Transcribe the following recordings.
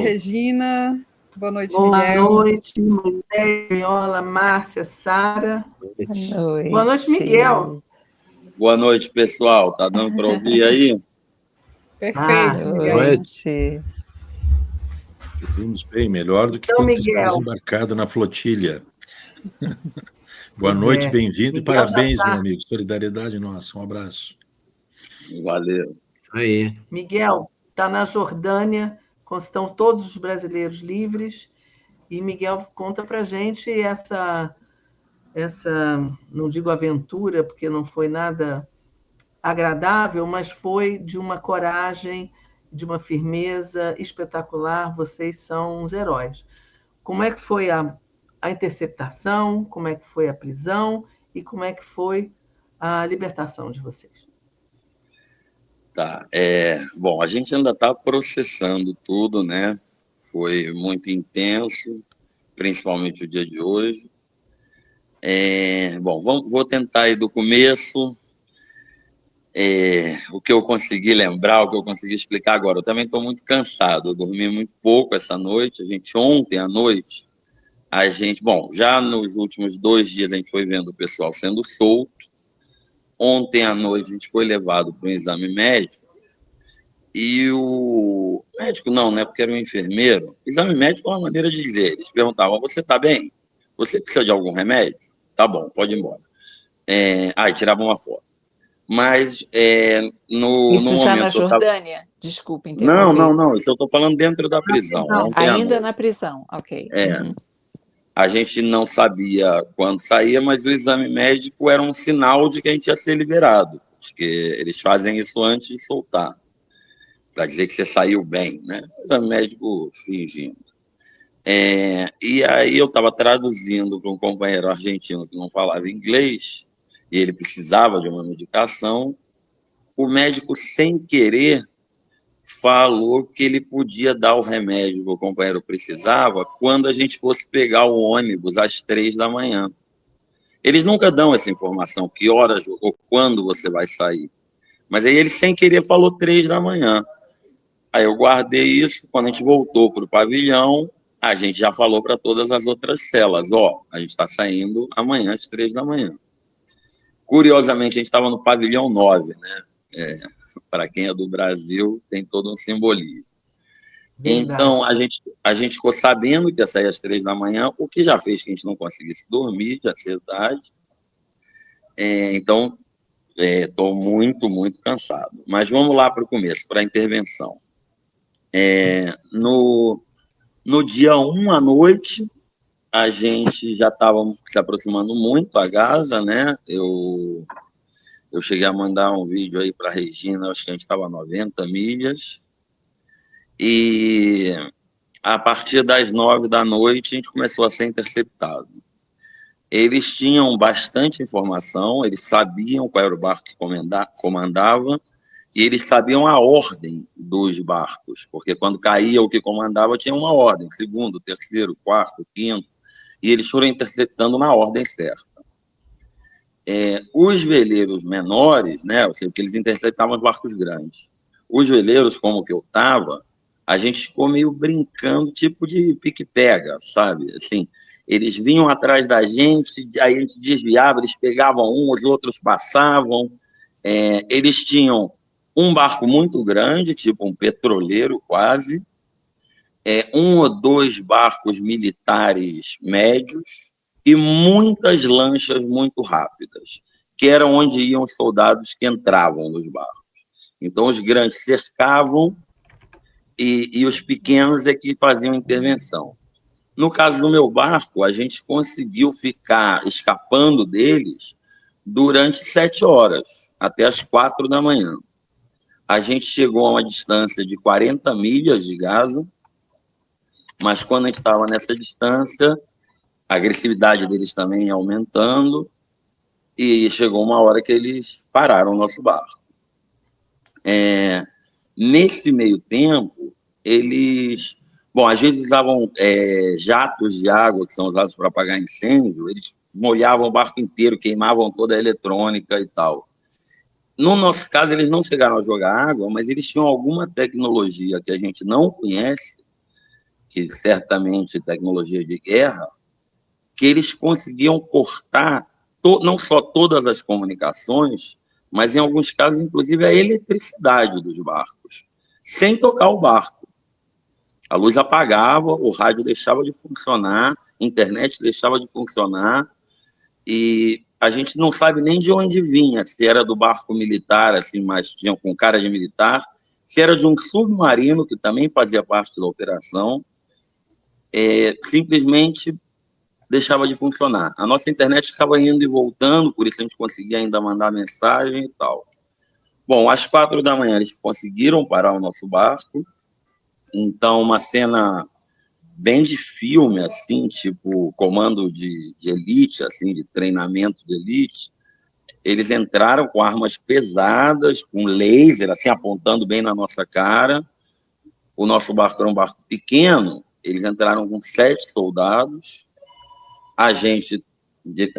Regina. Boa noite, Boa Miguel. Boa noite, Moisés, Viola, Márcia, Sara. Boa noite, Miguel. Boa noite, pessoal. Tá dando para ouvir aí? Perfeito, Miguel. Boa noite. Ouvimos bem, melhor do que quando estás embarcado na flotilha. Boa noite, bem-vindo e parabéns, meu amigo. Solidariedade nossa. Um abraço. Valeu. Aí. Miguel está na Jordânia, estão todos os brasileiros livres. E Miguel conta para a gente essa, não digo aventura, porque não foi nada agradável, mas foi de uma coragem, de uma firmeza espetacular. Vocês são uns heróis. Como é que foi a interceptação? Como é que foi a prisão? E como é que foi a libertação de vocês? Tá. Bom, a gente ainda está processando tudo, né? Foi muito intenso, principalmente o dia de hoje. Bom, vou tentar ir do começo. O que eu consegui lembrar, o que eu consegui explicar agora. Eu também estou muito cansado, eu dormi muito pouco essa noite. Ontem à noite, bom, já nos últimos 2 dias a gente foi vendo o pessoal sendo solto. Ontem à noite a gente foi levado para um exame médico e o médico, não, né, porque era um enfermeiro. Exame médico é uma maneira de dizer. Eles perguntavam: você está bem? Você precisa de algum remédio? Tá bom, pode ir embora. Aí tirava uma foto. Mas no Isso já momento na Jordânia? Tava... Desculpa interromper. Não, isso eu estou falando dentro da prisão. Ainda na prisão, ok. A gente não sabia quando saía, mas o exame médico era um sinal de que a gente ia ser liberado, porque eles fazem isso antes de soltar, para dizer que você saiu bem, né? O exame médico fingindo. E aí eu estava traduzindo para um companheiro argentino que não falava inglês, e ele precisava de uma medicação. O médico, sem querer, falou que ele podia dar o remédio que o companheiro precisava quando a gente fosse pegar o ônibus às 3 da manhã. Eles nunca dão essa informação, que horas ou quando você vai sair. Mas aí ele, sem querer, falou 3 da manhã. Aí eu guardei isso. Quando a gente voltou para o pavilhão, a gente já falou para todas as outras celas: a gente está saindo amanhã às 3 da manhã. Curiosamente, a gente estava no pavilhão 9, né? Para quem é do Brasil, tem todo um simbolismo. Verdade. Então, a gente ficou sabendo que ia sair às 3 da manhã, o que já fez que a gente não conseguisse dormir de ansiedade. Então, estou muito, muito cansado. Mas vamos lá para o começo, para a intervenção. No dia 1 à noite, a gente já estava se aproximando muito a Gaza, né? Eu cheguei a mandar um vídeo aí para a Regina, acho que a gente estava a 90 milhas. E a partir das 9 da noite, a gente começou a ser interceptado. Eles tinham bastante informação, eles sabiam qual era o barco que comandava, e eles sabiam a ordem dos barcos, porque quando caía o que comandava, tinha uma ordem: 2º, 3º, 4º, 5º, e eles foram interceptando na ordem certa. Os veleiros menores, né, ou seja, porque eles interceptavam os barcos grandes. Os veleiros, como o que eu estava, a gente ficou meio brincando, tipo de pique-pega, sabe? Assim, eles vinham atrás da gente, aí a gente desviava, eles pegavam um, os outros passavam. Eles tinham um barco muito grande, tipo um petroleiro quase, 1 ou 2 barcos militares médios e muitas lanchas muito rápidas, que eram onde iam os soldados que entravam nos barcos. Então, os grandes cercavam e os pequenos é que faziam intervenção. No caso do meu barco, a gente conseguiu ficar escapando deles durante 7 horas, até as 4 da manhã. A gente chegou a uma distância de 40 milhas de Gaza, mas quando a gente estava nessa distância, a agressividade deles também ia aumentando, e chegou uma hora que eles pararam o nosso barco. Nesse meio tempo, eles... Bom, às vezes usavam jatos de água, que são usados para apagar incêndio, eles molhavam o barco inteiro, queimavam toda a eletrônica e tal. No nosso caso, eles não chegaram a jogar água, mas eles tinham alguma tecnologia que a gente não conhece, que certamente tecnologia de guerra, que eles conseguiam cortar não só todas as comunicações, mas em alguns casos, inclusive, a eletricidade dos barcos, sem tocar o barco. A luz apagava, o rádio deixava de funcionar, a internet deixava de funcionar, e a gente não sabe nem de onde vinha, se era do barco militar, assim, mas tinha com cara de militar, se era de um submarino, que também fazia parte da operação, simplesmente deixava de funcionar. A nossa internet ficava indo e voltando, por isso a gente conseguia ainda mandar mensagem e tal. Bom, às 4 da manhã eles conseguiram parar o nosso barco, então uma cena bem de filme, assim, tipo comando de elite, assim, de treinamento de elite. Eles entraram com armas pesadas, com laser, assim, apontando bem na nossa cara. O nosso barco era um barco pequeno, eles entraram com 7 soldados, a gente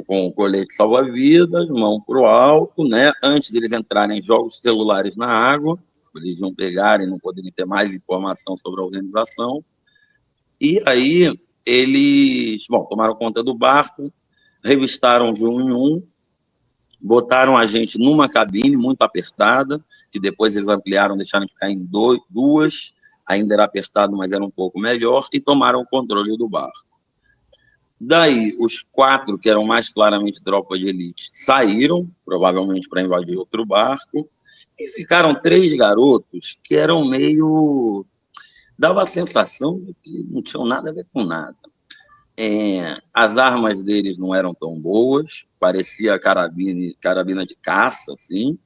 com colete salva-vidas, mão para o alto, né? Antes deles entrarem, jogos celulares na água, eles iam pegar e não poderiam ter mais informação sobre a organização. E aí eles, bom, tomaram conta do barco, revistaram de um em um, botaram a gente numa cabine muito apertada, que depois eles ampliaram, deixaram de ficar em duas, ainda era apertado, mas era um pouco melhor, e tomaram o controle do barco. Daí, os 4, que eram mais claramente tropa de elite, saíram, provavelmente para invadir outro barco, e ficaram 3 garotos que eram meio... Dava a sensação de que não tinham nada a ver com nada. As armas deles não eram tão boas, parecia carabina de caça, assim.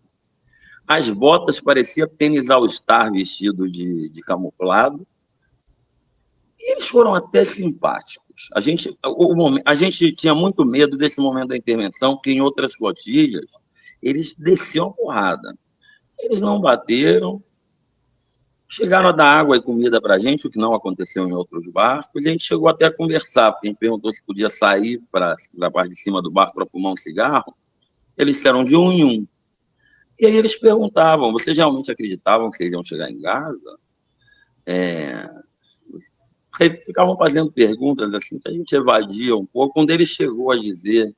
As botas parecia tênis All-Star vestido de camuflado. E eles foram até simpáticos. A gente tinha muito medo desse momento da intervenção, que em outras flotilhas eles desciam a porrada. Eles não bateram, chegaram a dar água e comida para a gente, o que não aconteceu em outros barcos, e a gente chegou até a conversar, porque a gente perguntou se podia sair para a parte de cima do barco para fumar um cigarro. Eles disseram de um em um. E aí eles perguntavam, vocês realmente acreditavam que vocês iam chegar em Gaza? Ficavam fazendo perguntas assim, que a gente evadia um pouco. Quando ele chegou a dizer,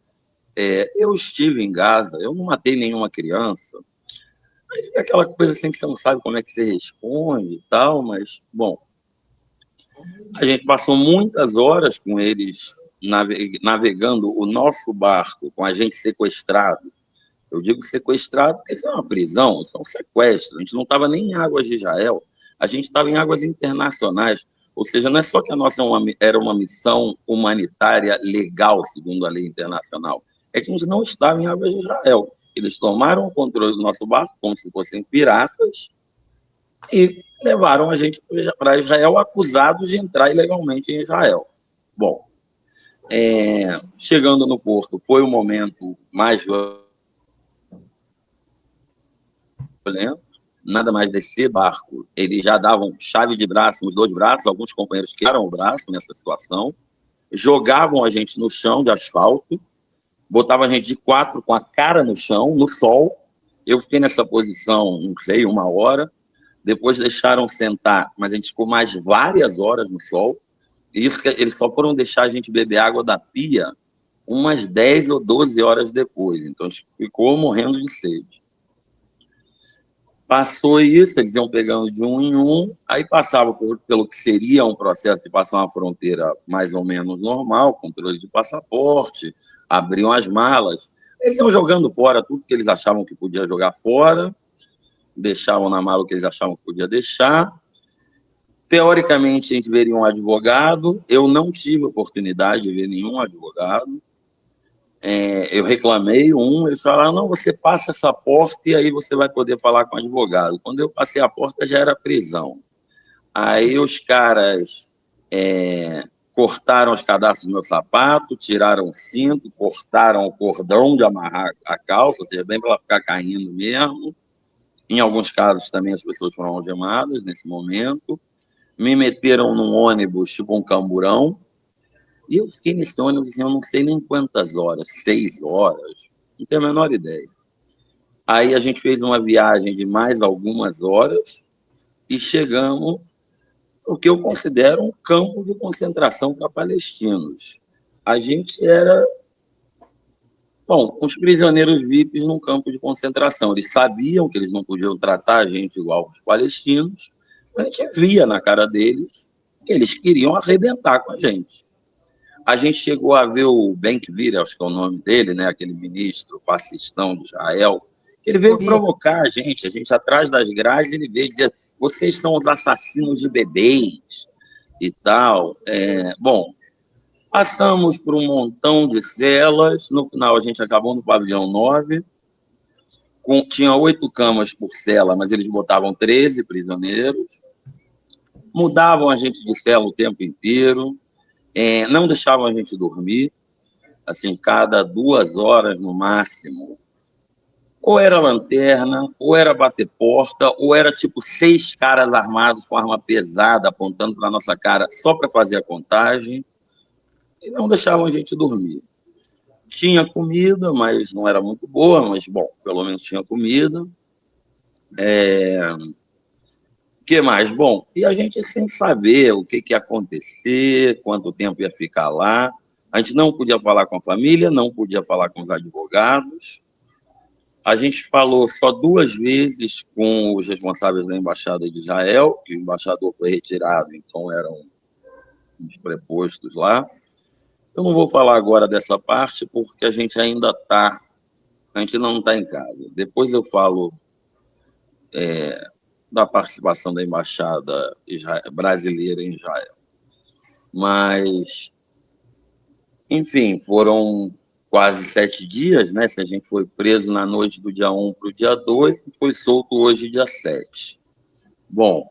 eu estive em Gaza, eu não matei nenhuma criança. Aí fica aquela coisa assim que você não sabe como é que você responde e tal, mas, bom, a gente passou muitas horas com eles navegando o nosso barco, com a gente sequestrado. Eu digo sequestrado porque isso é uma prisão, isso é um sequestro. A gente não estava nem em águas de Israel, a gente estava em águas internacionais. Ou seja, não é só que a nossa era uma missão humanitária legal, segundo a lei internacional, é que a gente não estava em águas de Israel. Eles tomaram o controle do nosso barco como se fossem piratas e levaram a gente para Israel acusados de entrar ilegalmente em Israel. Bom, chegando no porto, foi o momento mais violento, nada mais descer barco. Eles já davam chave de braço nos 2 braços, alguns companheiros quebraram o braço nessa situação, jogavam a gente no chão de asfalto, botavam a gente de 4 com a cara no chão, no sol. Eu fiquei nessa posição, não sei, 1 hora. Depois deixaram sentar, mas a gente ficou mais várias horas no sol. E isso que eles só foram deixar a gente beber água da pia umas 10 ou 12 horas depois. Então a gente ficou morrendo de sede. Passou isso, eles iam pegando de um em um, aí passava pelo que seria um processo de passar uma fronteira mais ou menos normal, controle de passaporte, abriam as malas. Eles iam jogando fora tudo que eles achavam que podia jogar fora, deixavam na mala o que eles achavam que podia deixar. Teoricamente, a gente veria um advogado. Eu não tive oportunidade de ver nenhum advogado. Eu reclamei eles falaram, não, você passa essa porta e aí você vai poder falar com o advogado. Quando eu passei a porta, já era prisão. Aí os caras cortaram os cadastros do meu sapato, tiraram o cinto, cortaram o cordão de amarrar a calça, ou seja, bem para ela ficar caindo mesmo. Em alguns casos também as pessoas foram algemadas nesse momento. Me meteram num ônibus, tipo um camburão, e eu fiquei nesse ônibus, assim, eu não sei nem quantas horas, 6 horas, não tenho a menor ideia. Aí a gente fez uma viagem de mais algumas horas e chegamos o que eu considero um campo de concentração para palestinos. A gente era, bom, os prisioneiros VIPs num campo de concentração. Eles sabiam que eles não podiam tratar a gente igual os palestinos, a gente via na cara deles que eles queriam arrebentar com a gente. A gente chegou a ver o Ben-Gvir, acho que é o nome dele, né, aquele ministro fascistão de Israel, que ele veio provocar a gente atrás das grades, ele veio dizer, vocês são os assassinos de bebês e tal. Bom, passamos por um montão de celas, no final a gente acabou no pavilhão 9, tinha 8 camas por cela, mas eles botavam 13 prisioneiros, mudavam a gente de cela o tempo inteiro, não deixavam a gente dormir, assim, cada 2 horas no máximo. Ou era lanterna, ou era bater porta, ou era tipo 6 caras armados com arma pesada apontando para a nossa cara só para fazer a contagem, e não deixavam a gente dormir. Tinha comida, mas não era muito boa, mas, bom, pelo menos tinha comida. O que mais? Bom, e a gente sem saber o que ia acontecer, quanto tempo ia ficar lá. A gente não podia falar com a família, não podia falar com os advogados. A gente falou só 2 vezes com os responsáveis da Embaixada de Israel, que o embaixador foi retirado, então eram uns prepostos lá. Eu não vou falar agora dessa parte, porque a gente ainda está, a gente não está em casa. Depois eu falo da participação da Embaixada brasileira em Israel. Mas, enfim, foram quase 7 dias, né? Se a gente foi preso na noite do dia 1 para o dia 2, e foi solto hoje, dia 7. Bom,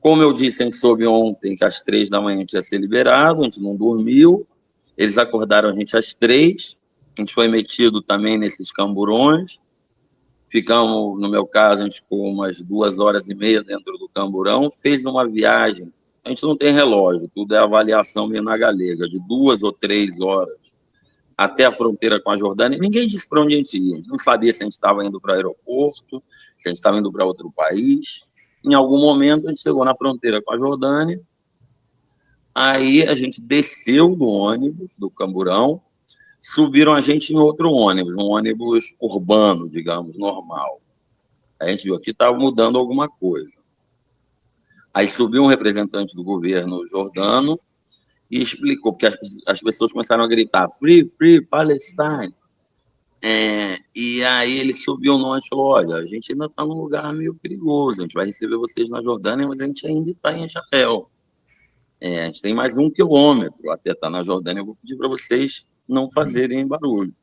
como eu disse, a gente soube ontem que às 3 da manhã a gente ia ser liberado, a gente não dormiu, eles acordaram a gente às 3, a gente foi metido também nesses camburões, ficamos, no meu caso, a gente ficou umas 2 horas e meia dentro do camburão, fez uma viagem, a gente não tem relógio, tudo é avaliação meio na galega, de 2 ou 3 horas, até a fronteira com a Jordânia. Ninguém disse para onde a gente ia, a gente não sabia se a gente estava indo para o aeroporto, se a gente estava indo para outro país. Em algum momento, a gente chegou na fronteira com a Jordânia, aí a gente desceu do ônibus, do camburão, subiram a gente em outro ônibus, um ônibus urbano, digamos, normal. A gente viu que estava mudando alguma coisa. Aí subiu um representante do governo jordano e explicou, porque as pessoas começaram a gritar, Free, Free, Palestine. E aí ele subiu no ônibus e falou, olha, a gente ainda está num lugar meio perigoso, a gente vai receber vocês na Jordânia, mas a gente ainda está em Israel. A gente tem mais 1 quilômetro até estar na Jordânia, eu vou pedir para vocês não fazerem barulho.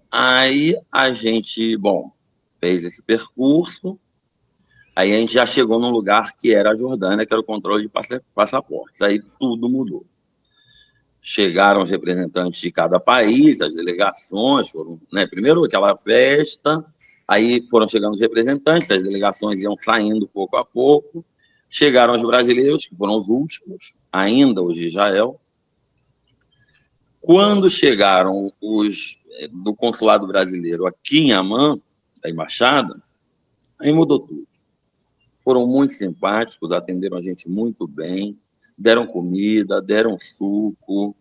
Aí a gente, bom, fez esse percurso, aí a gente já chegou num lugar que era a Jordânia, que era o controle de passaportes, aí tudo mudou. Chegaram os representantes de cada país, as delegações, foram, né, primeiro aquela festa, aí foram chegando os representantes, as delegações iam saindo pouco a pouco, chegaram os brasileiros, que foram os últimos, ainda os de Israel. Quando chegaram os do consulado brasileiro aqui em Amman, da embaixada, aí mudou tudo. Foram muito simpáticos, atenderam a gente muito bem, deram comida, deram suco,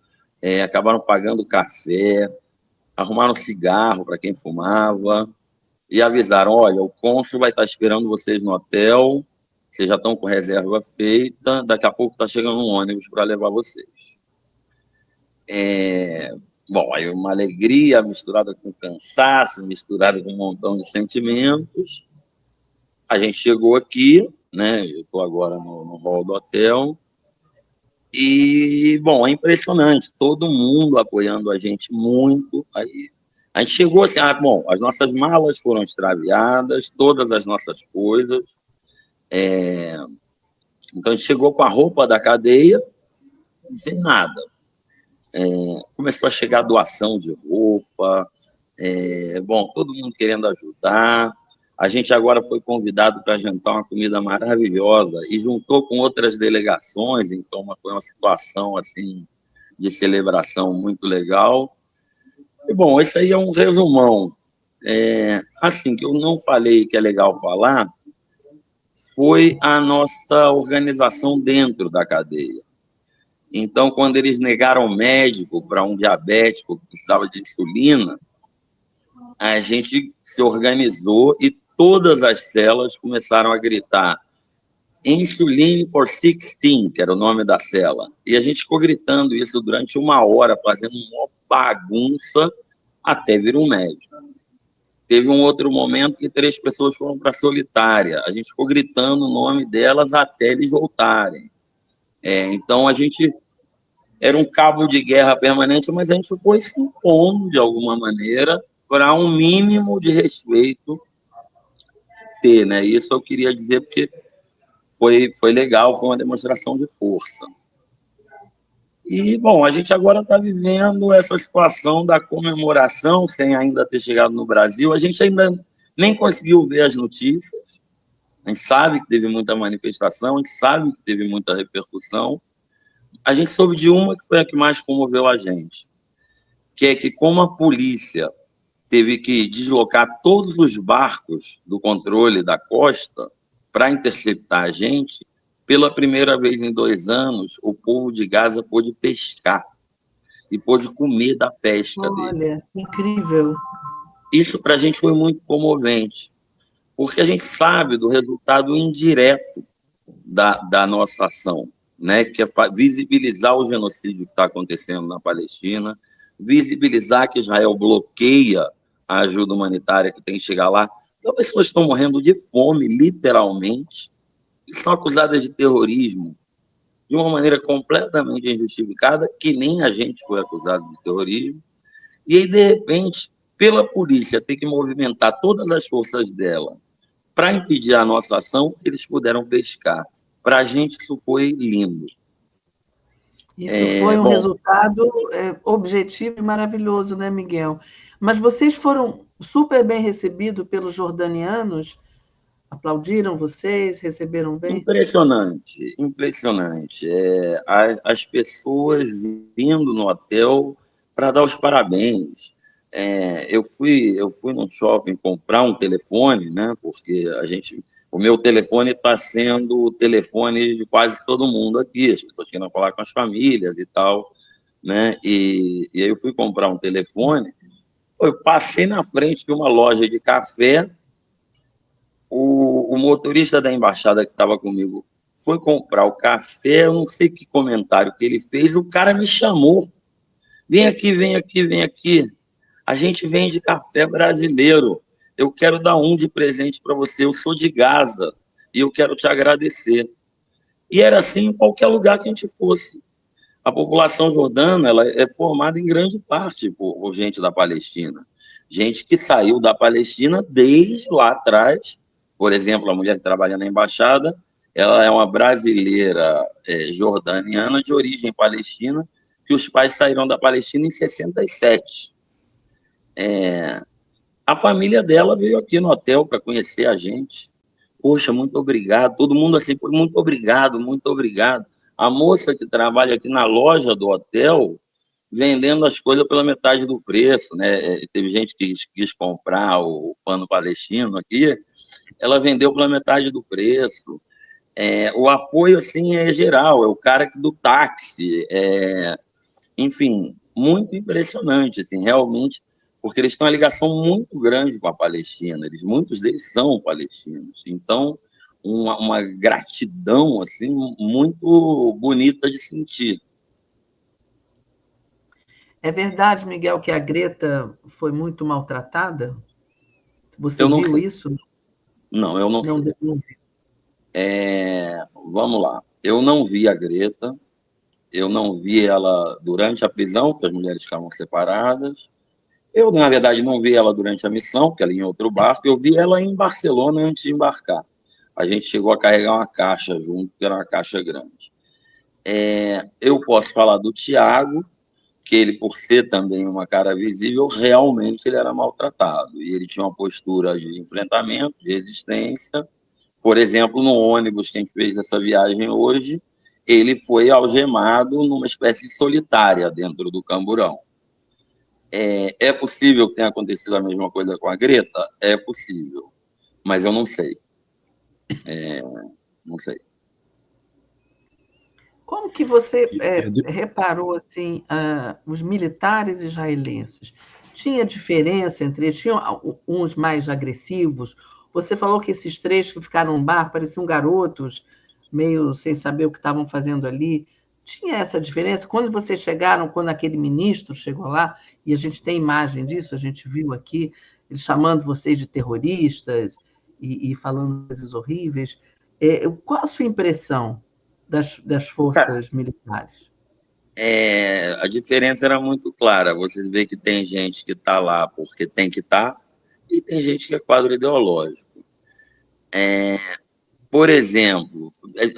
acabaram pagando café, arrumaram cigarro para quem fumava e avisaram, olha, o cônsul vai estar esperando vocês no hotel, vocês já estão com reserva feita, daqui a pouco está chegando um ônibus para levar vocês. Bom, aí uma alegria misturada com cansaço, misturada com um montão de sentimentos. A gente chegou aqui, né? Eu estou agora no hall do hotel. E, bom, é impressionante, todo mundo apoiando a gente muito. Aí, a gente chegou assim, bom, as nossas malas foram extraviadas, todas as nossas coisas. Então, a gente chegou com a roupa da cadeia, sem nada. Começou a chegar doação de roupa, bom, todo mundo querendo ajudar. A gente agora foi convidado para jantar uma comida maravilhosa e juntou com outras delegações, então foi uma situação assim de celebração muito legal. E, bom, esse aí é um resumão. Assim, que eu não falei que é legal falar, foi a nossa organização dentro da cadeia. Então, quando eles negaram médico para um diabético que precisava de insulina, a gente se organizou e todas as celas começaram a gritar Insulin for 16, que era o nome da cela. E a gente ficou gritando isso durante 1 hora, fazendo uma bagunça, até vir um médico. Teve um outro momento que 3 pessoas foram para a solitária. A gente ficou gritando o nome delas até eles voltarem. Então, a gente era um cabo de guerra permanente, mas a gente foi se impondo, de alguma maneira, para um mínimo de respeito ter, né? Isso eu queria dizer porque foi legal, foi uma demonstração de força. E, bom, a gente agora está vivendo essa situação da comemoração, sem ainda ter chegado no Brasil. A gente ainda nem conseguiu ver as notícias. A gente sabe que teve muita manifestação, a gente sabe que teve muita repercussão. A gente soube de uma que foi a que mais comoveu a gente, que é que, como a polícia teve que deslocar todos os barcos do controle da costa para interceptar a gente, pela primeira vez em 2 anos, o povo de Gaza pôde pescar e pôde comer da pesca dele. Olha, incrível. Isso para a gente foi muito comovente, porque a gente sabe do resultado indireto da nossa ação, né? Que é visibilizar o genocídio que está acontecendo na Palestina, visibilizar que Israel bloqueia a ajuda humanitária que tem que chegar lá. Então, pessoas estão morrendo de fome, literalmente, e são acusadas de terrorismo de uma maneira completamente injustificada, que nem a gente foi acusado de terrorismo. E aí, de repente, pela polícia ter que movimentar todas as forças dela para impedir a nossa ação, eles puderam pescar. Para a gente, isso foi lindo. Isso foi um resultado objetivo e maravilhoso, né, Miguel? Mas vocês foram super bem recebidos pelos jordanianos? Aplaudiram vocês? Receberam bem? Impressionante, impressionante. As pessoas vindo no hotel para dar os parabéns. Eu fui num shopping comprar um telefone, né? Porque o meu telefone está sendo o telefone de quase todo mundo aqui. As pessoas querem falar com as famílias e tal, né? E aí eu fui comprar um telefone. Eu passei na frente de uma loja de café. O motorista da embaixada que estava comigo foi comprar o café, eu não sei que comentário que ele fez, o cara me chamou. Vem aqui, vem aqui, vem aqui. A gente vende café brasileiro. Eu quero dar um de presente para você. Eu sou de Gaza e eu quero te agradecer. E era assim em qualquer lugar que a gente fosse. A população jordana ela é formada em grande parte por gente da Palestina. Gente que saiu da Palestina desde lá atrás. Por exemplo, a mulher que trabalha na embaixada, ela é uma brasileira jordaniana de origem palestina, que os pais saíram da Palestina em 67. A família dela veio aqui no hotel para conhecer a gente. Poxa, muito obrigado. Todo mundo assim, muito obrigado, muito obrigado. A moça que trabalha aqui na loja do hotel, vendendo as coisas pela metade do preço, né? Teve gente que quis comprar o pano palestino aqui, ela vendeu pela metade do preço. O apoio, assim, é geral, é o cara do táxi, enfim, muito impressionante, assim, realmente, porque eles têm uma ligação muito grande com a Palestina, muitos deles são palestinos, então, uma gratidão, assim, muito bonita de sentir. É verdade, Miguel, que a Greta foi muito maltratada? Você Eu não viu sei. isso? Não, eu não sei. Não vi. Vamos lá. Eu não vi a Greta, eu não vi ela durante a prisão, porque as mulheres ficavam separadas. Eu, na verdade, não vi ela durante a missão, porque ela ia em outro barco. Eu vi ela em Barcelona antes de embarcar. A gente chegou a carregar uma caixa junto, que era uma caixa grande. Eu posso falar do Tiago, que ele, por ser também uma cara visível, realmente ele era maltratado. E ele tinha uma postura de enfrentamento, de resistência. Por exemplo, no ônibus que a gente fez essa viagem hoje, ele foi algemado numa espécie de solitária dentro do camburão. É possível que tenha acontecido a mesma coisa com a Greta? É possível, mas eu não sei. Não sei. Como que você reparou assim, os militares israelenses? Tinha diferença entre eles? Tinham uns mais agressivos? Você falou que esses 3 que ficaram no bar pareciam garotos, meio sem saber o que estavam fazendo ali. Tinha essa diferença? Quando vocês chegaram, quando aquele ministro chegou lá, e a gente tem imagem disso, a gente viu aqui, ele chamando vocês de terroristas e falando coisas horríveis, qual a sua impressão das forças militares? A diferença era muito clara. Você vê que tem gente que está lá porque tem que estar, e tem gente que é quadro ideológico. Por exemplo,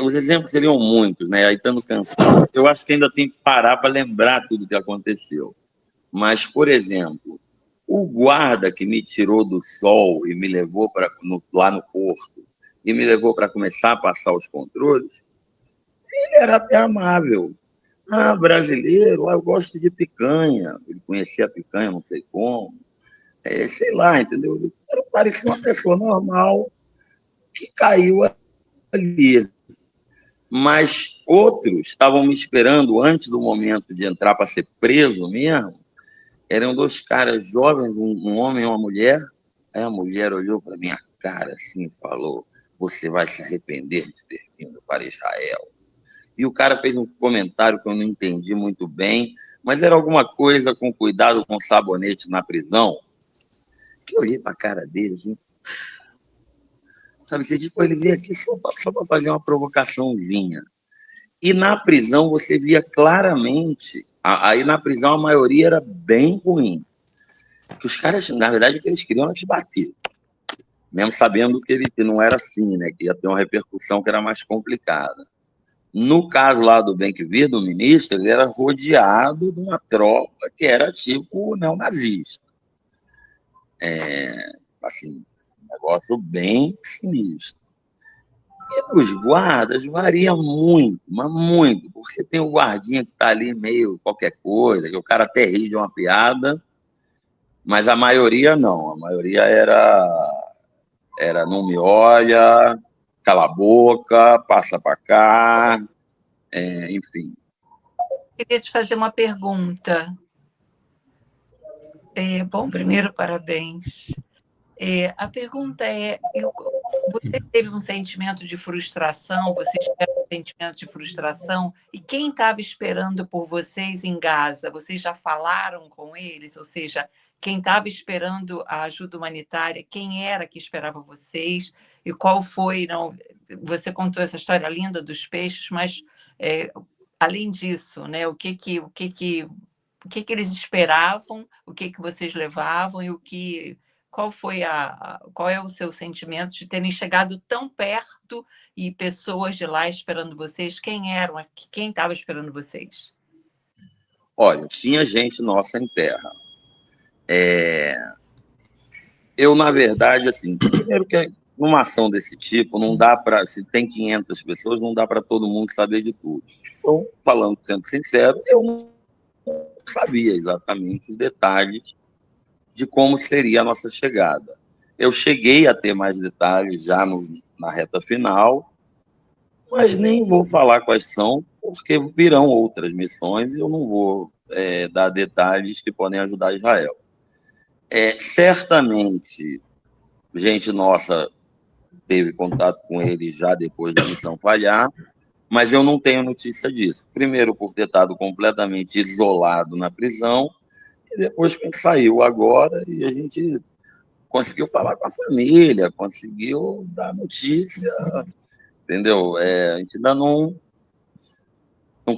os exemplos seriam muitos, né? Aí estando cansado, eu acho que ainda tem que parar para lembrar tudo o que aconteceu. Mas, por exemplo, o guarda que me tirou do sol e me levou lá no porto, e me levou para começar a passar os controles, ele era até amável. Brasileiro, eu gosto de picanha. Ele conhecia a picanha, não sei como. Sei lá, entendeu? Ele parecia uma pessoa normal que caiu ali. Mas outros estavam me esperando antes do momento de entrar para ser preso mesmo. Eram 2 caras jovens, um homem e uma mulher. Aí a mulher olhou para minha cara assim e falou: "Você vai se arrepender de ter vindo para Israel." E o cara fez um comentário que eu não entendi muito bem, mas era alguma coisa com cuidado com sabonete na prisão. Que eu olhei para a cara dele assim. Sabe, você tipo, ele veio aqui só para fazer uma provocaçãozinha. E na prisão você via claramente, aí na prisão a maioria era bem ruim. Que os caras, na verdade, o que eles queriam era te bater. Mesmo sabendo que não era assim, né? Que ia ter uma repercussão que era mais complicada. No caso lá do Ben-Gvir, do ministro, ele era rodeado de uma tropa que era tipo neonazista. Assim, um negócio bem sinistro. E dos guardas varia muito, mas muito, porque você tem o guardinha que está ali meio qualquer coisa, que o cara até ri de uma piada, mas a maioria não. A maioria era não me olha, cala a boca, passa para cá, enfim. Queria te fazer uma pergunta. Bom, primeiro, parabéns. A pergunta é: você teve um sentimento de frustração? Vocês tiveram um sentimento de frustração? E quem estava esperando por vocês em Gaza? Vocês já falaram com eles? Ou seja, quem estava esperando a ajuda humanitária, quem era que esperava vocês? E qual foi? Não, você contou essa história linda dos peixes, mas além disso, né? O que eles esperavam? O que vocês levavam e qual é o seu sentimento de terem chegado tão perto e pessoas de lá esperando vocês? Quem eram? Quem estava esperando vocês? Olha, tinha gente nossa em terra. Eu, na verdade, assim, primeiro que numa ação desse tipo, não dá para, se tem 500 pessoas, não dá para todo mundo saber de tudo. Então, sendo sincero, eu não sabia exatamente os detalhes de como seria a nossa chegada. Eu cheguei a ter mais detalhes já na reta final, mas nem vou falar quais são, porque virão outras missões e eu não vou dar detalhes que podem ajudar Israel. Certamente, gente nossa teve contato com ele já depois da missão falhar, mas eu não tenho notícia disso. Primeiro, por ter estado completamente isolado na prisão, e depois que saiu agora, e a gente conseguiu falar com a família, conseguiu dar notícia, entendeu? A gente ainda não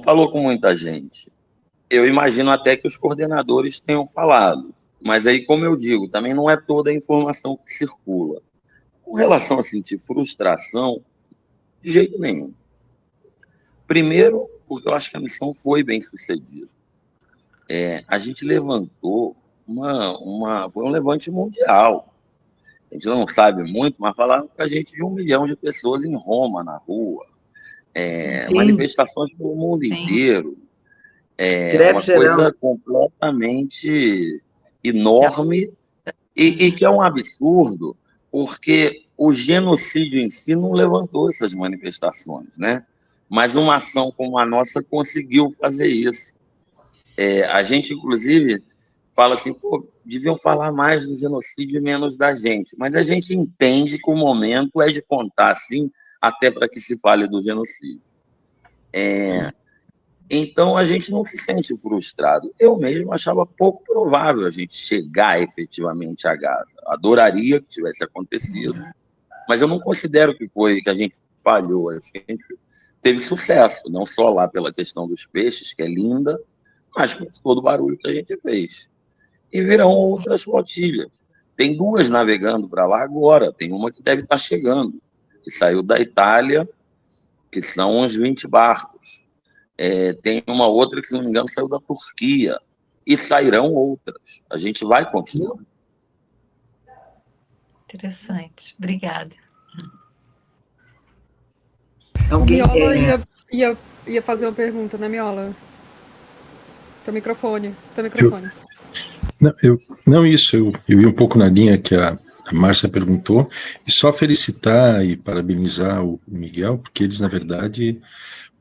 falou com muita gente. Eu imagino até que os coordenadores tenham falado, mas aí, como eu digo, também não é toda a informação que circula. Com relação a sentir frustração, de jeito nenhum. Primeiro, porque eu acho que a missão foi bem sucedida. A gente levantou foi um levante mundial. A gente não sabe muito, mas falaram com a gente de 1 milhão de pessoas em Roma, na rua. Manifestações pelo mundo inteiro. Uma coisa completamente enorme e que é um absurdo, porque o genocídio em si não levantou essas manifestações, né? Mas uma ação como a nossa conseguiu fazer isso. A gente, inclusive, fala assim, pô, deviam falar mais do genocídio e menos da gente. Mas a gente entende que o momento é de contar, sim, até para que se fale do genocídio. Então, a gente não se sente frustrado. Eu mesmo achava pouco provável a gente chegar efetivamente a Gaza. Adoraria que tivesse acontecido, mas eu não considero que a gente falhou. Acho que a gente teve sucesso, não só lá pela questão dos peixes, que é linda, mas por todo o barulho que a gente fez. E virão outras flotilhas. Tem 2 navegando para lá agora, tem uma que deve estar chegando, que saiu da Itália, que são uns 20 barcos. Tem uma outra que, se não me engano, saiu da Turquia. E sairão outras. A gente vai continuar. Interessante. Obrigada. Alguém Miola ia fazer uma pergunta, né, Miola? Teu microfone. Não, isso, eu ia um pouco na linha que a Márcia perguntou, e só felicitar e parabenizar o Miguel, porque eles, na verdade,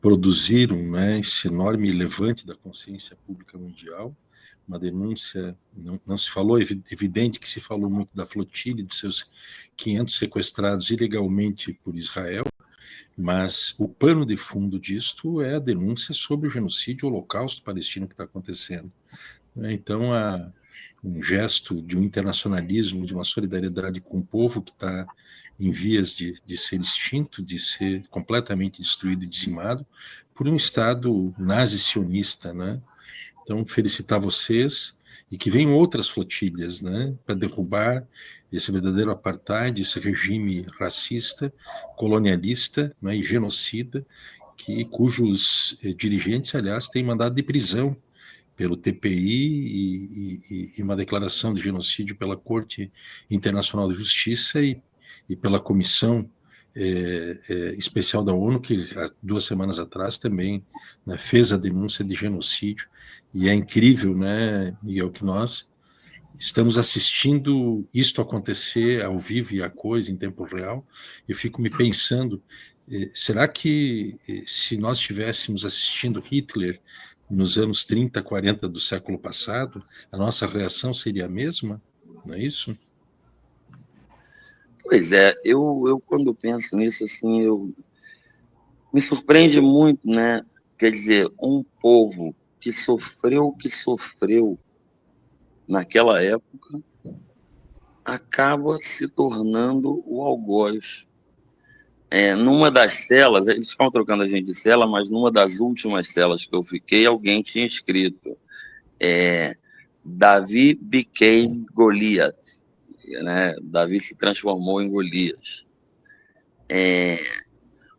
produziram, né, esse enorme levante da consciência pública mundial, uma denúncia, não se falou, evidente que se falou muito da flotilha, dos seus 500 sequestrados ilegalmente por Israel, mas o pano de fundo disto é a denúncia sobre o genocídio, o holocausto palestino que está acontecendo. Então, um gesto de um internacionalismo, de uma solidariedade com o povo que está em vias de ser extinto, de ser completamente destruído e dizimado por um Estado nazi-sionista, né? Então, felicitar vocês e que venham outras flotilhas, né, para derrubar esse verdadeiro apartheid, esse regime racista, colonialista, né, e genocida, cujos dirigentes, aliás, têm mandado de prisão pelo TPI e uma declaração de genocídio pela Corte Internacional de Justiça e pela Comissão Especial da ONU, que há 2 semanas atrás também, né, fez a denúncia de genocídio. E é incrível, né, Miguel, que nós estamos assistindo isto acontecer ao vivo e a coisa em tempo real. Eu fico me pensando, será que se nós estivéssemos assistindo Hitler nos anos 30, 40 do século passado, a nossa reação seria a mesma? Não é isso? Pois é, eu quando penso nisso, assim, me surpreende muito, né? Quer dizer, um povo que sofreu naquela época acaba se tornando o algoz. Numa das celas, eles ficam trocando a gente de cela, mas numa das últimas celas que eu fiquei, alguém tinha escrito Davi became Goliath, né? Davi se transformou em Golias.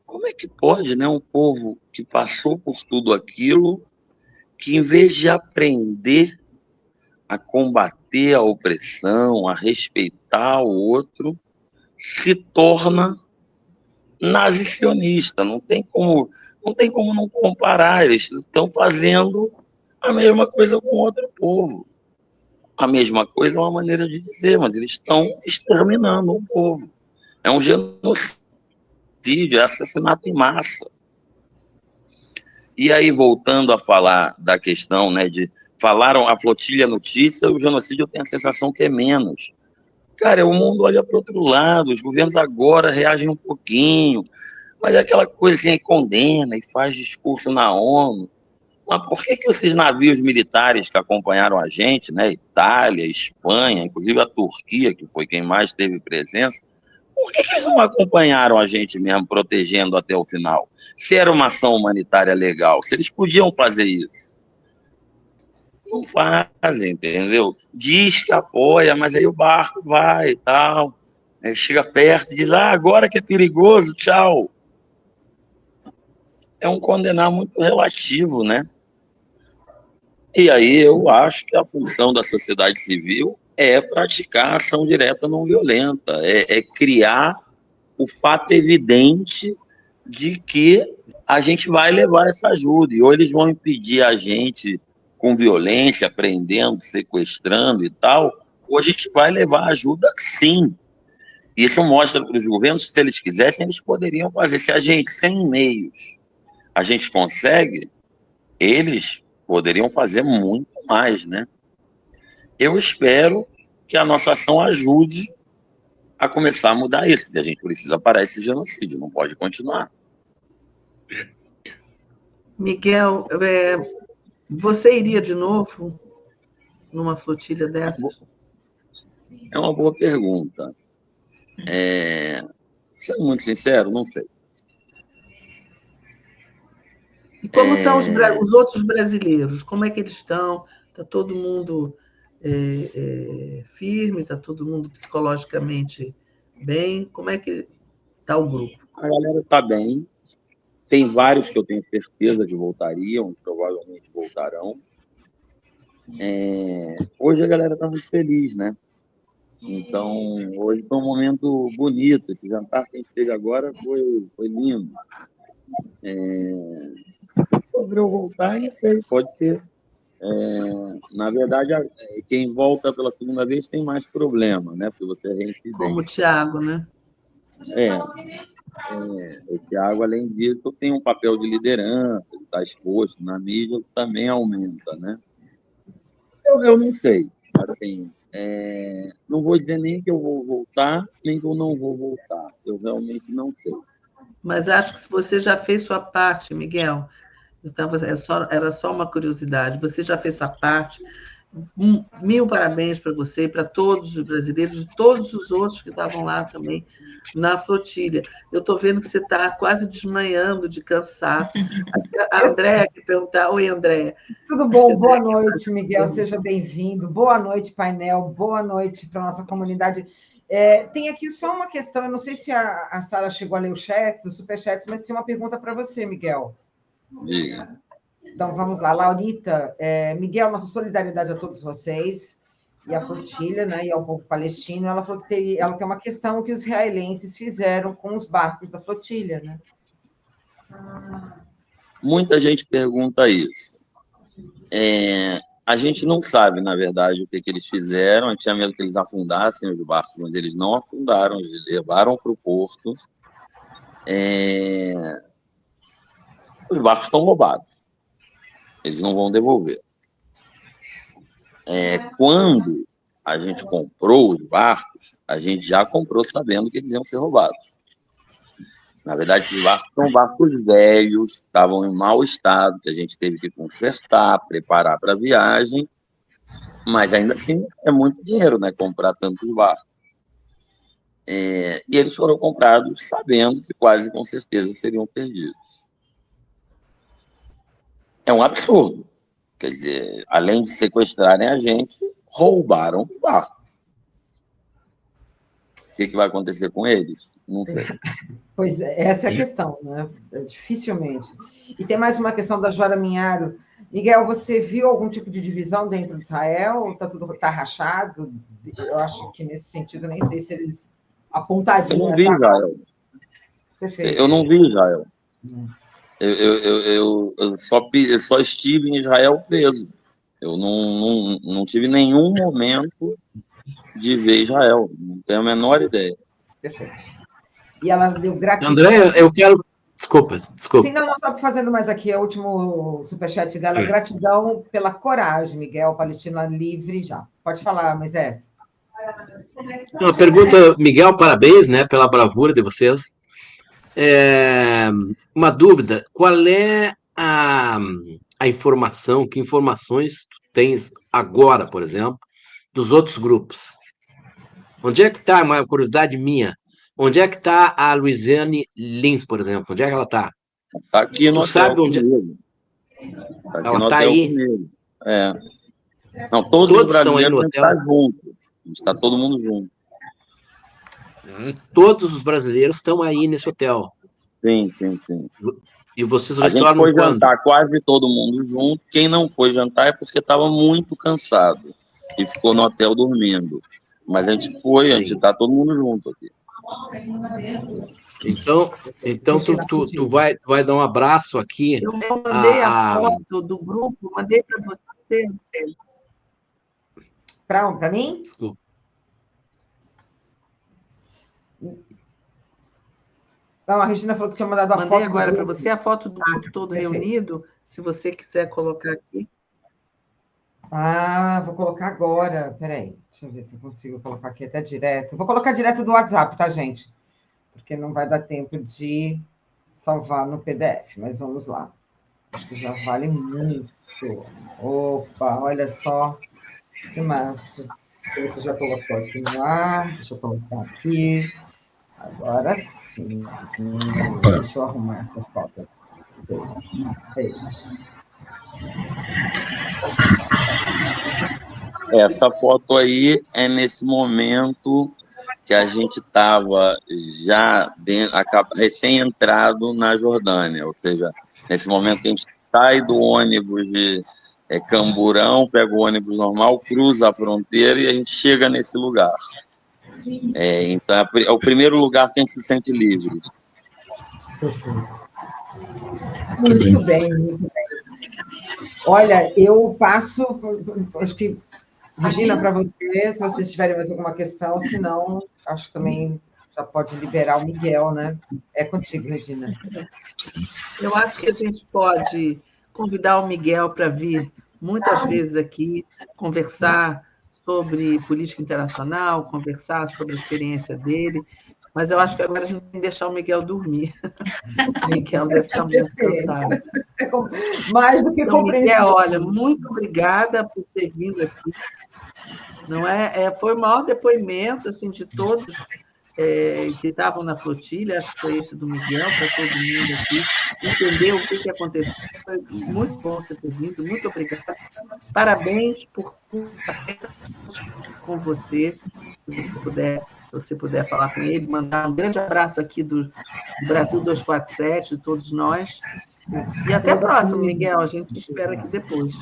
Como é que pode, né, um povo que passou por tudo aquilo, que em vez de aprender a combater a opressão, a respeitar o outro, se torna nazi-sionista? Não tem como não comparar. Eles estão fazendo a mesma coisa com outro povo. A mesma coisa é uma maneira de dizer, mas eles estão exterminando um povo. É um genocídio, é assassinato em massa. E aí, voltando a falar da questão, né, falaram a flotilha notícia, o genocídio eu tenho a sensação que é menos. Cara, o mundo olha para o outro lado, os governos agora reagem um pouquinho, mas é aquela coisinha que condena e faz discurso na ONU. Mas por que esses navios militares que acompanharam a gente, né, Itália, Espanha, inclusive a Turquia, que foi quem mais teve presença, por que eles não acompanharam a gente mesmo, protegendo até o final? Se era uma ação humanitária legal, se eles podiam fazer isso. Não fazem, entendeu? Diz que apoia, mas aí o barco vai e tal. Chega perto e diz, agora que é perigoso, tchau. É um condenar muito relativo, né? E aí eu acho que a função da sociedade civil é praticar ação direta não violenta, é criar o fato evidente de que a gente vai levar essa ajuda, ou eles vão impedir a gente com violência, prendendo, sequestrando e tal, ou a gente vai levar ajuda sim. Isso mostra para os governos, se eles quisessem, eles poderiam fazer. Se a gente, sem meios, a gente consegue, eles poderiam fazer muito mais, né? Eu espero que a nossa ação ajude a começar a mudar isso. A gente precisa parar esse genocídio, não pode continuar. Miguel, você iria de novo numa flotilha dessas? É uma boa pergunta. Sendo muito sincero, não sei. E como estão os outros brasileiros? Como é que eles estão? Está todo mundo firme? Está todo mundo psicologicamente bem? Como é que está o grupo? A galera está bem. Tem vários que eu tenho certeza que voltariam, provavelmente voltarão. Hoje a galera está muito feliz, né? Então, hoje foi um momento bonito. Esse jantar que a gente teve agora foi lindo. Sobre eu voltar, não sei, pode ser. Na verdade, quem volta pela segunda vez tem mais problema, né? Porque você é reincidente. Como o Thiago, né? O Thiago, além disso, tem um papel de liderança, ele está exposto na mídia, também aumenta, né? Eu não sei, assim, não vou dizer nem que eu vou voltar, nem que eu não vou voltar, eu realmente não sei. Mas acho que você já fez sua parte, Miguel. Era só uma curiosidade. Você já fez sua parte. 1000 parabéns para você e para todos os brasileiros e todos os outros que estavam lá também na flotilha. Eu estou vendo que você está quase desmanhando de cansaço. A Andréia quer perguntar. Oi, Andréia. Tudo bom? Boa noite, Miguel. Seja bem-vindo. Boa noite, painel. Boa noite para a nossa comunidade. Tem aqui só uma questão. Eu não sei se a Sara chegou a ler os chats, os superchats, mas tem uma pergunta para você, Miguel. Diga. Então, vamos lá. Laurita, Miguel, nossa solidariedade a todos vocês e à flotilha, né, e ao povo palestino. Ela falou que ela tem uma questão que os israelenses fizeram com os barcos da flotilha, né? Muita gente pergunta isso. A gente não sabe, na verdade, o que eles fizeram. A gente tinha medo que eles afundassem os barcos, mas eles não afundaram, eles levaram para o porto. Os barcos estão roubados. Eles não vão devolver. Quando a gente comprou os barcos, a gente já comprou sabendo que eles iam ser roubados. Na verdade, esses barcos são barcos velhos, que estavam em mau estado, que a gente teve que consertar, preparar para a viagem, mas ainda assim é muito dinheiro, né, comprar tantos barcos. E eles foram comprados sabendo que quase com certeza seriam perdidos. É um absurdo. Quer dizer, além de sequestrarem a gente, roubaram o barco. O que vai acontecer com eles? Não sei. Pois é, essa é a questão, né? Dificilmente. E tem mais uma questão da Jora Minharo. Miguel, você viu algum tipo de divisão dentro de Israel? Tá rachado? Eu acho que nesse sentido, nem sei se eles apontariam. Eu não vi Israel. Perfeito. Eu não vi Israel. Eu só estive em Israel preso. Eu não tive nenhum momento de ver Israel. Não tenho a menor ideia. Perfeito. E ela deu gratidão. André, eu quero... Desculpa. Sim, não, só fazendo mais aqui, é o último superchat dela. Gratidão pela coragem, Miguel, Palestina livre já. Pode falar, Moisés. Uma pergunta, Miguel, parabéns, né, pela bravura de vocês. Uma dúvida, qual é a informação, que informações tu tens agora, por exemplo, dos outros grupos? Onde é que está, uma curiosidade minha, onde é que está a Luiziane Lins, por exemplo? Onde é que ela está? Está aqui no Tu sabe onde comigo. Tá ela está aí? Comigo. Não, todos os brasileiros estão juntos. Está todo mundo junto. Todos os brasileiros estão aí nesse hotel. Sim. E vocês retornam quando? A gente foi jantar quase todo mundo junto. Quem não foi jantar é porque estava muito cansado e ficou no hotel dormindo. Mas a gente foi, Sim. A gente está todo mundo junto aqui. Então tu vai dar um abraço aqui. Eu mandei a foto do grupo, mandei para você. Para mim? Desculpa. Não, a Regina falou que tinha mandado a foto. Mandei agora para você a foto do grupo todo perfeito. reunido, se você quiser colocar aqui. Vou colocar agora. Peraí, deixa eu ver se eu consigo colocar aqui até direto. Vou colocar direto do WhatsApp, tá, gente? Porque não vai dar tempo de salvar no PDF, mas vamos lá. Acho que já vale muito. Opa, olha só. Que massa. Deixa eu ver se já colocou aqui no ar. Deixa eu colocar aqui. Agora sim. Deixa eu arrumar essa foto. Essa foto aí é nesse momento que a gente estava já recém-entrado na Jordânia, ou seja, nesse momento que a gente sai do ônibus de Camburão, pega o ônibus normal, cruza a fronteira e a gente chega nesse lugar. Então, é o primeiro lugar que a gente se sente livre. Muito bem, muito bem. Olha, eu passo, acho que, Regina, para você, se vocês tiverem mais alguma questão, se não, acho que também já pode liberar o Miguel, né? É contigo, Regina. Eu acho que a gente pode convidar o Miguel para vir muitas vezes aqui, conversar sobre política internacional, conversar sobre a experiência dele, mas eu acho que agora a gente tem que deixar o Miguel dormir. O Miguel deve estar muito cansado. Mais do que compreensível. Miguel, olha, muito obrigada por ter vindo aqui. Não foi o maior depoimento assim, de todos que estavam na flotilha, acho que foi esse do Miguel, para todo mundo aqui, entender o que aconteceu. Foi muito bom você ter vindo, muito obrigada. Parabéns por tudo com você, se você puder falar com ele, mandar um grande abraço aqui do Brasil 247, de todos nós. E até a próxima, Miguel. A gente espera aqui depois.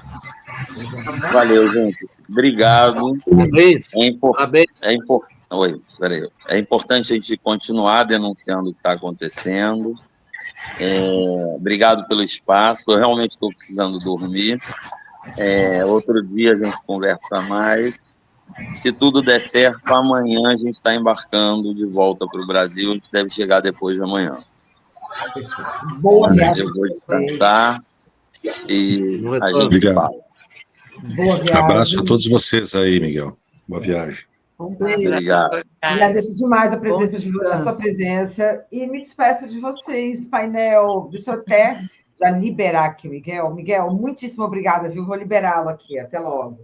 Valeu, gente. Obrigado. Parabéns. É importante a gente continuar denunciando o que está acontecendo. Obrigado pelo espaço. Eu realmente estou precisando dormir. Outro dia a gente conversa mais. Se tudo der certo, amanhã a gente está embarcando de volta para o Brasil. A gente deve chegar depois de amanhã. Boa viagem. Eu vou descansar e a gente Obrigado. fala. Boa viagem. Abraço a todos vocês aí, Miguel. Boa viagem. Um beijo. Obrigado. Agradeço demais a sua presença e me despeço de vocês, painel. Deixa eu até já liberar aqui o Miguel. Miguel, muitíssimo obrigada, viu? Vou liberá-lo aqui. Até logo.